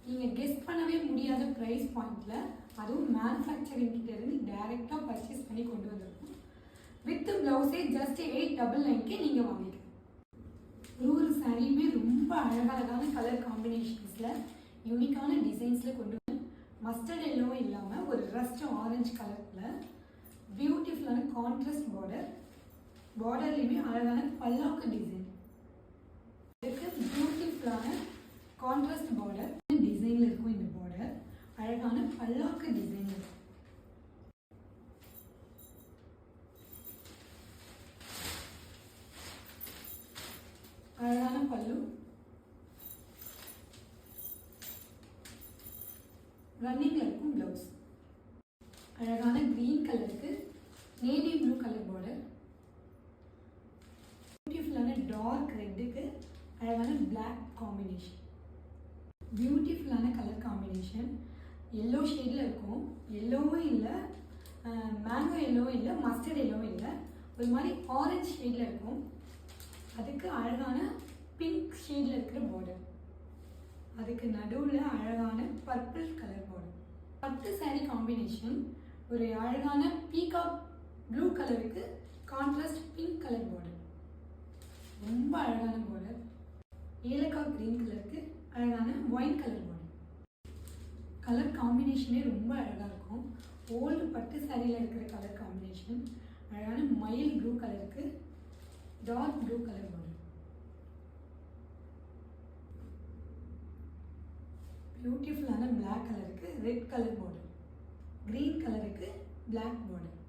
நீங்கள் கெஸ் பண்ணவே முடியாத ப்ரைஸ் பாயிண்டில், அதுவும் மேனுஃபேக்சரிங் கிட்டேருந்து டைரெக்டாக பர்ச்சேஸ் பண்ணி கொண்டு வந்திருக்கோம். வித் ப்ளவுஸே ஜஸ்ட் 899க்கு நீங்கள் வாங்கிக்கலாம். ஒரு சாரியுமே ரொம்ப அழகழகான கலர் காம்பினேஷன்ஸில் யூனிக்கான டிசைன்ஸில் கொண்டு வந்து மஸ்டர்ட் எல்லோ இல்லாமல் ஒரு ரஸ்ட் ஆரஞ்சு கலரில் பியூட்டிஃபுல்லான கான்ட்ராஸ்ட் பார்டர்லேயுமே அழகான பல்லாக்கு டிசைன். இதுக்கு பியூட்டிஃபுல்லான கான்ட்ராஸ்ட் பார்டர் டிசைனில் இருக்கும். இந்த பார்டர் அழகான பல்லாக்கு டிசைன் இருக்கும். அழகான பல்லு, ரன்னிங்ல இருக்கும் பிளவுஸ். அழகான கிரீன் கலருக்கு நேவி ப்ளூ கலர் பார்டர். பியூட்டிஃபுல்லான டார்க் ரெட்டுக்கு அழகான பிளாக் காம்பினேஷன். பியூட்டிஃபுல்லான கலர் காம்பினேஷன். எல்லோ ஷேடில் இருக்கும். எல்லோவும் இல்லை, மேங்கோ எல்லோவும் இல்லை, மஸ்டர்ட் எல்லோவும் இல்லை, ஒரு மாதிரி ஆரஞ்சு ஷேடில் இருக்கும். அதுக்கு அழகான பிங்க் ஷேடில் இருக்கிற பார்டர். அதுக்கு நடுவில் அழகான purple colour border. 10 sari combination. ஒரு அழகான பீகாக் ப்ளூ கலருக்கு கான்ட்ராஸ்ட் பிங்க் கலர் பார்டர். ரொம்ப அழகான பார்டர். ஏலக்காய் கிரீன் கலருக்கு அழகான ஒயின் கலர் பார்டர். கலர் காம்பினேஷனே ரொம்ப அழகாக இருக்கும். ஓல்டு பட்டு சாரியில் இருக்கிற கலர் காம்பினேஷன். அழகான மயில் ப்ளூ கலருக்கு டார்க் ப்ளூ கலர் பார்டர். பியூட்டிஃபுல்லான பிளாக் கலருக்கு ரெட் கலர் பார்டர். கிரீன் கலருக்கு பிளாக் பார்டர்.